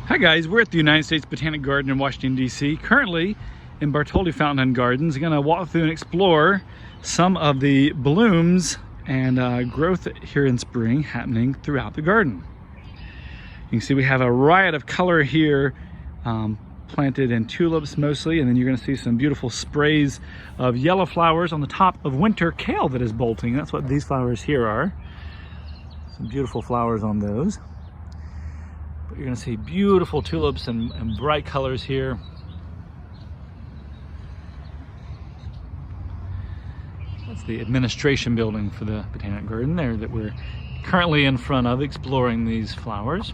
Hi guys, we're at the United States Botanic Garden in Washington, D.C. Currently in Bartholdi Fountain and Gardens. I'm gonna walk through and explore some of the blooms and growth here in spring happening throughout the garden. You can see we have a riot of color here, planted in tulips mostly, and then you're gonna see some beautiful sprays of yellow flowers on the top of winter kale that is bolting. That's what these flowers here are. Some beautiful flowers on those. But you're going to see beautiful tulips and bright colors here. That's the administration building for the Botanic Garden there that we're currently in front of, exploring these flowers.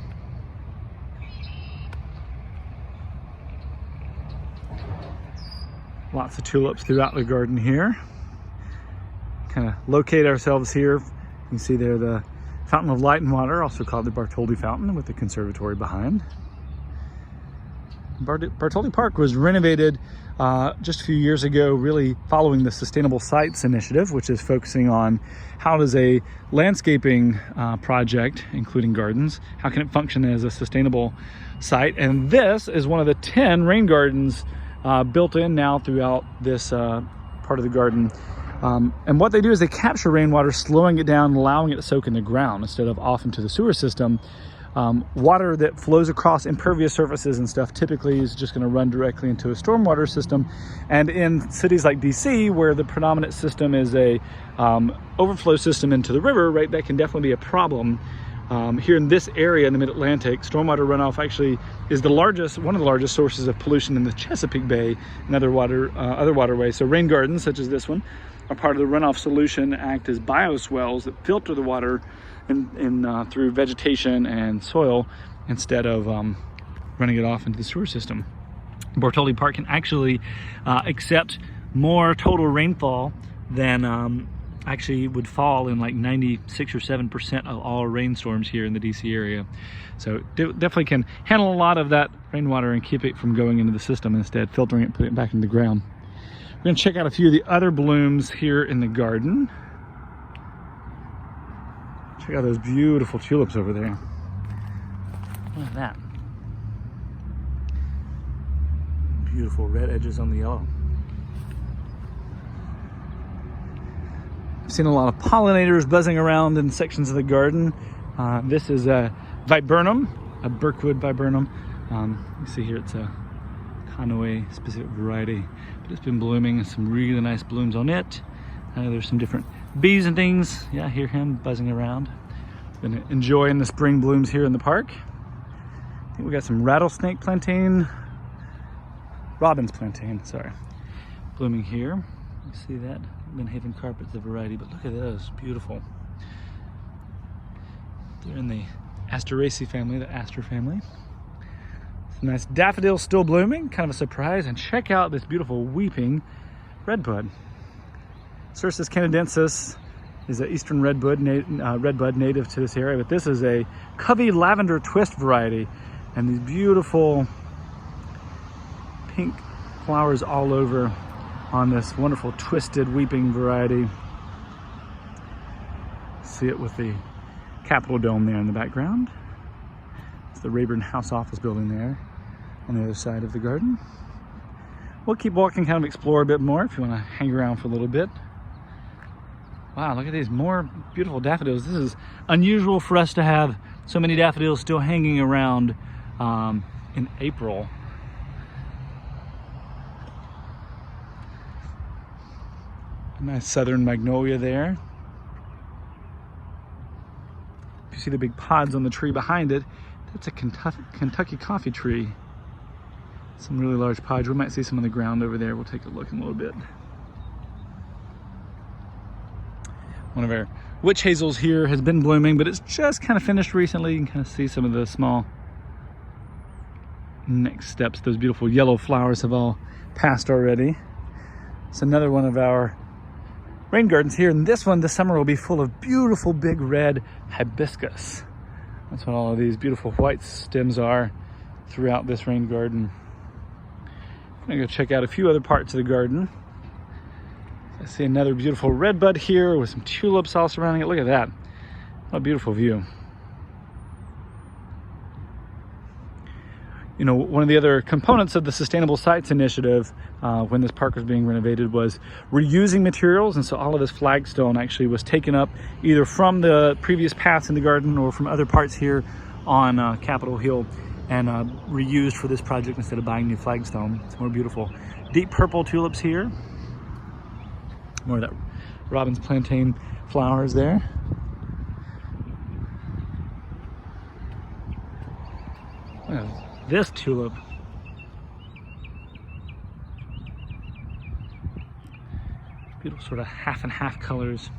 Lots of tulips throughout the garden here. Kind of locate ourselves here. You can see there the Fountain of Light and Water, also called the Bartholdi Fountain, with the conservatory behind. Bartholdi Park was renovated just a few years ago, really following the Sustainable Sites Initiative, which is focusing on how does a landscaping project, including gardens, how can it function as a sustainable site? And this is one of the 10 rain gardens built in now throughout this part of the garden. And what they do is they capture rainwater, slowing it down, allowing it to soak in the ground instead of off into the sewer system. Water that flows across impervious surfaces and stuff typically is just going to run directly into a stormwater system. And in cities like DC, where the predominant system is a overflow system into the river, right, that can definitely be a problem. Here in this area in the mid-Atlantic, stormwater runoff actually is one of the largest sources of pollution in the Chesapeake Bay and other waterways. So rain gardens such as this one are part of the runoff solution, act as bioswales that filter the water through vegetation and soil instead of running it off into the sewer system. Bartholdi Park can actually accept more total rainfall than actually would fall in like 96 or 7% of all rainstorms here in the DC area. So definitely can handle a lot of that rainwater and keep it from going into the system, instead filtering it, putting it back in the ground. We're gonna check out a few of the other blooms here in the garden. Check out those beautiful tulips over there. Look at that. Beautiful red edges on the yellow. I've seen a lot of pollinators buzzing around in sections of the garden. This is a Viburnum, a Birkwood Viburnum. You see here it's a Conway specific variety, but it's been blooming, some really nice blooms on it. There's some different bees and things. Yeah, I hear him buzzing around. Been enjoying the spring blooms here in the park. I think we got some rattlesnake plantain, robin's plantain, sorry, blooming here. You see that? Haven carpet's a variety, but look at those, beautiful. They're in the Asteraceae family, the aster family. Some nice daffodils still blooming, kind of a surprise. And check out this beautiful weeping redbud. Cercis canadensis is an eastern redbud native to this area, but this is a Covey lavender twist variety, and these beautiful pink flowers all over on this wonderful twisted weeping variety. See it with the Capitol Dome there in the background. It's the Rayburn House Office building there on the other side of the garden. We'll keep walking, kind of explore a bit more if you want to hang around for a little bit. Wow, look at these more beautiful daffodils. This is unusual for us to have so many daffodils still hanging around in April. A nice southern magnolia there. If you see the big pods on the tree behind it, that's a Kentucky coffee tree. Some really large pods. We might see some on the ground over there. We'll take a look in a little bit. One of our witch hazels here has been blooming, but it's just kind of finished recently. You can kind of see some of the small next steps. Those beautiful yellow flowers have all passed already. It's another one of our rain gardens here, and this one this summer will be full of beautiful big red hibiscus. That's what all of these beautiful white stems are throughout this rain garden. I'm gonna go check out a few other parts of the garden. I see another beautiful redbud here with some tulips all surrounding it. Look at that. What a beautiful view. You know, one of the other components of the Sustainable Sites Initiative when this park was being renovated was reusing materials, and so all of this flagstone actually was taken up either from the previous paths in the garden or from other parts here on Capitol Hill and reused for this project instead of buying new flagstone. It's more beautiful. Deep purple tulips here. More of that robin's plantain flowers there. Look at this tulip. Beautiful sort of half and half colors.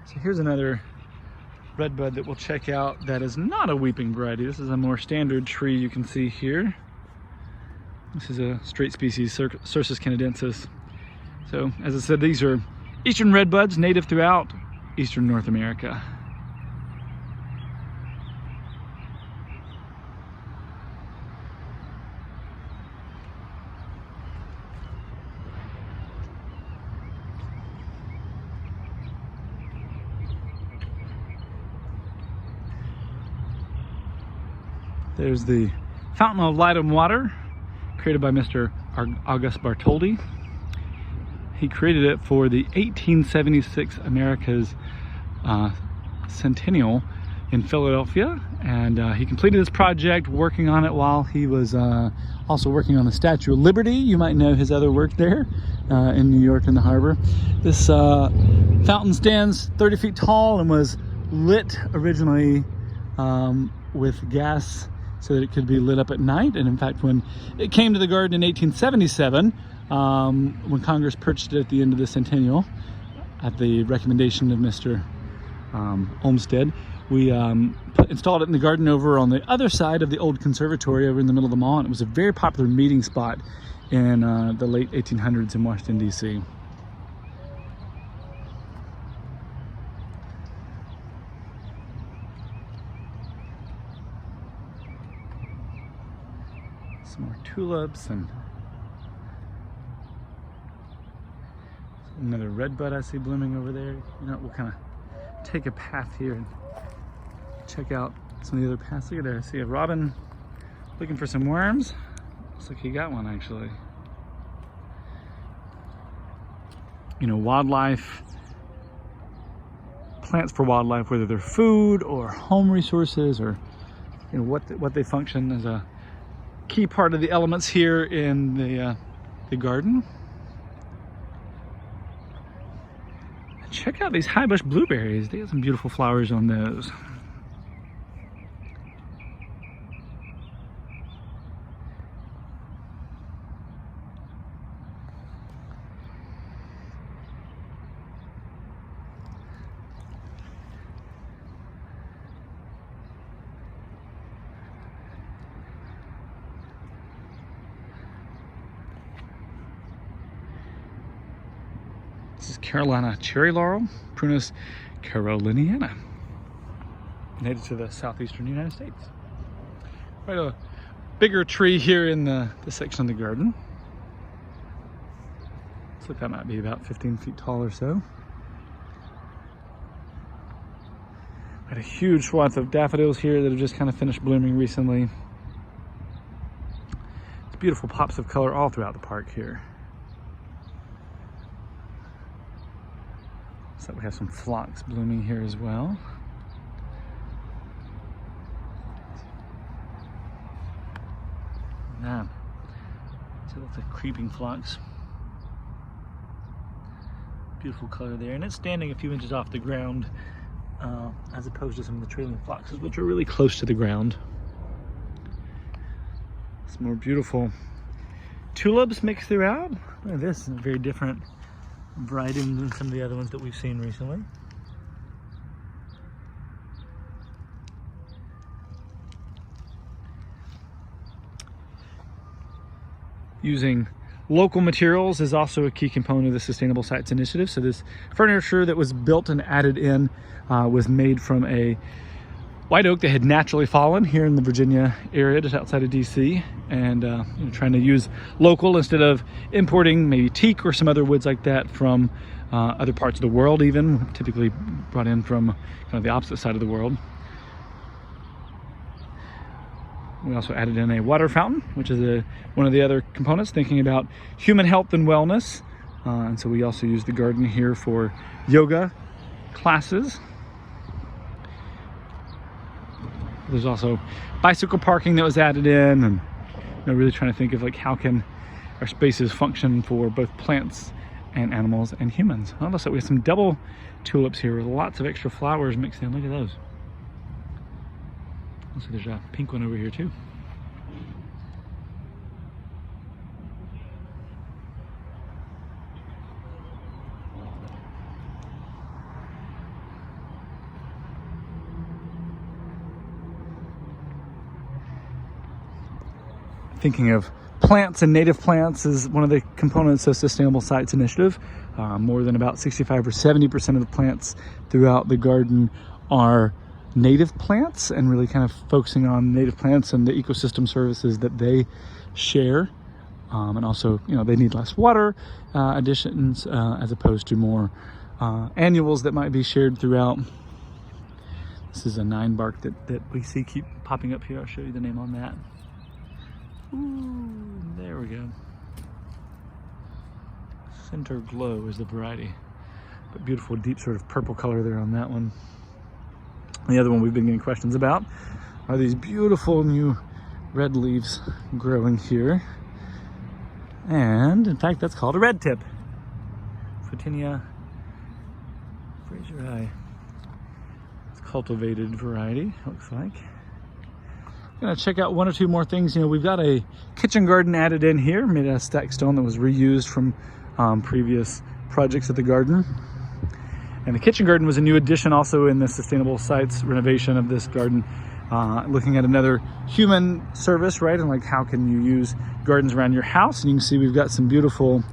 So here's another redbud that we'll check out that is not a weeping variety. This is a more standard tree you can see here. This is a straight species, Cercis canadensis. So, as I said, these are eastern redbuds, native throughout eastern North America. There's the Fountain of Light and Water, created by Mr. August Bartholdi. He created it for the 1876 America's centennial in Philadelphia, and he completed this project working on it while he was also working on the Statue of Liberty. You might know his other work there in New York in the harbor. This fountain stands 30 feet tall and was lit originally with gas so that it could be lit up at night. And in fact, when it came to the garden in 1877, when Congress purchased it at the end of the centennial, at the recommendation of Mr. Olmsted, we installed it in the garden over on the other side of the old conservatory over in the middle of the mall, and it was a very popular meeting spot in the late 1800s in Washington, D.C. Some more tulips and another redbud I see blooming over there. You know, we'll kind of take a path here and check out some of the other paths. Look at there, I see a robin looking for some worms. Looks like he got one actually. You know, wildlife, plants for wildlife, whether they're food or home resources, or you know what they function as a key part of the elements here in the garden. Check out these Highbush blueberries. They got some beautiful flowers on those. This is Carolina cherry laurel, Prunus caroliniana, native to the southeastern United States. Quite a bigger tree here in the section of the garden. Looks like that might be about 15 feet tall or so. Got a huge swath of daffodils here that have just kind of finished blooming recently. It's beautiful pops of color all throughout the park here. So we have some phlox blooming here as well. Yeah, so that's a creeping phlox. Beautiful color there, and it's standing a few inches off the ground as opposed to some of the trailing phloxes, which are really close to the ground. Some more beautiful tulips mixed throughout. Look at this, a very different variety than some of the other ones that we've seen recently. Using local materials is also a key component of the Sustainable Sites Initiative. So this furniture that was built and added in was made from a white oak that had naturally fallen here in the Virginia area, just outside of DC, and trying to use local instead of importing maybe teak or some other woods like that from other parts of the world, even typically brought in from kind of the opposite side of the world. We also added in a water fountain, which is one of the other components, thinking about human health and wellness. And so we also use the garden here for yoga classes. There's also bicycle parking that was added in, and really trying to think of like how can our spaces function for both plants and animals and humans. Oh, looks like we have some double tulips here with lots of extra flowers mixed in. Look at those. Looks like there's a pink one over here too. Thinking of plants and native plants is one of the components of Sustainable Sites Initiative. More than about 65 or 70% of the plants throughout the garden are native plants, and really kind of focusing on native plants and the ecosystem services that they share. And also, they need less water additions as opposed to more annuals that might be shared throughout. This is a 9-bark that we see keep popping up here. I'll show you the name on that. Ooh, there we go. Center Glow is the variety, but beautiful deep sort of purple color there on that one. The other one we've been getting questions about are these beautiful new red leaves growing here, and in fact that's called a red tip, Photinia fraseri. It's a cultivated variety, looks like. Gonna check out one or two more things. We've got a kitchen garden added in here, made out of stacked stone that was reused from previous projects at the garden. And the kitchen garden was a new addition also in the Sustainable Sites renovation of this garden, looking at another human service, right? And like how can you use gardens around your house? And you can see we've got some beautiful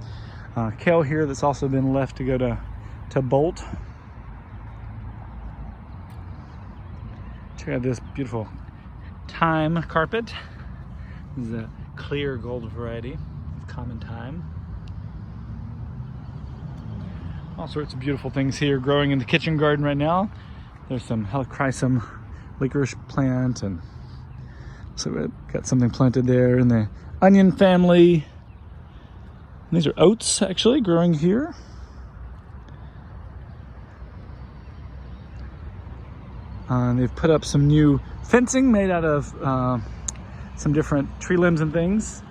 kale here that's also been left to go to bolt. Check out this beautiful thyme carpet. This is a clear gold variety of common thyme. All sorts of beautiful things here growing in the kitchen garden right now. There's some helichrysum licorice plant, and so we've got something planted there in the onion family. And these are oats actually growing here. And they've put up some new fencing made out of some different tree limbs and things.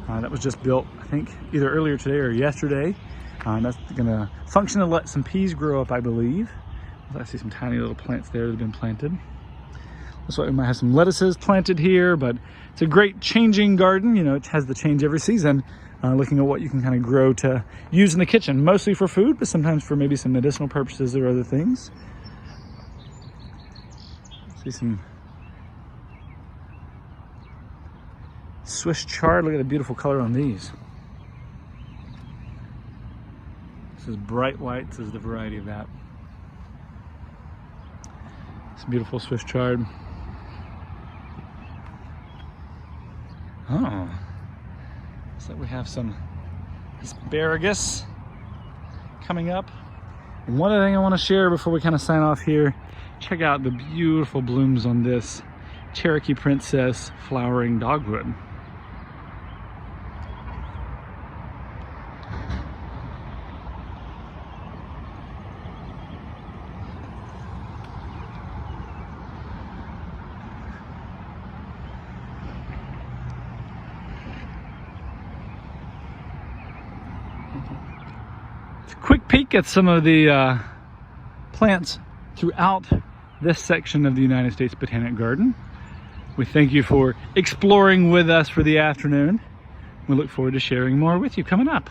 That was just built, I think, either earlier today or yesterday. That's gonna function to let some peas grow up, I believe. I see some tiny little plants there that have been planted. Looks like we might have some lettuces planted here, but it's a great changing garden. It has to change every season, looking at what you can kind of grow to use in the kitchen, mostly for food, but sometimes for maybe some medicinal purposes or other things. See some Swiss chard. Look at the beautiful color on these. This is bright white. This is the variety of that. Some beautiful Swiss chard. Oh, looks like we have some asparagus coming up. And one other thing I want to share before we kind of sign off here, check out the beautiful blooms on this Cherokee Princess flowering dogwood. Quick peek at some of the plants throughout this section of the United States Botanic Garden. We thank you for exploring with us for the afternoon. We look forward to sharing more with you coming up.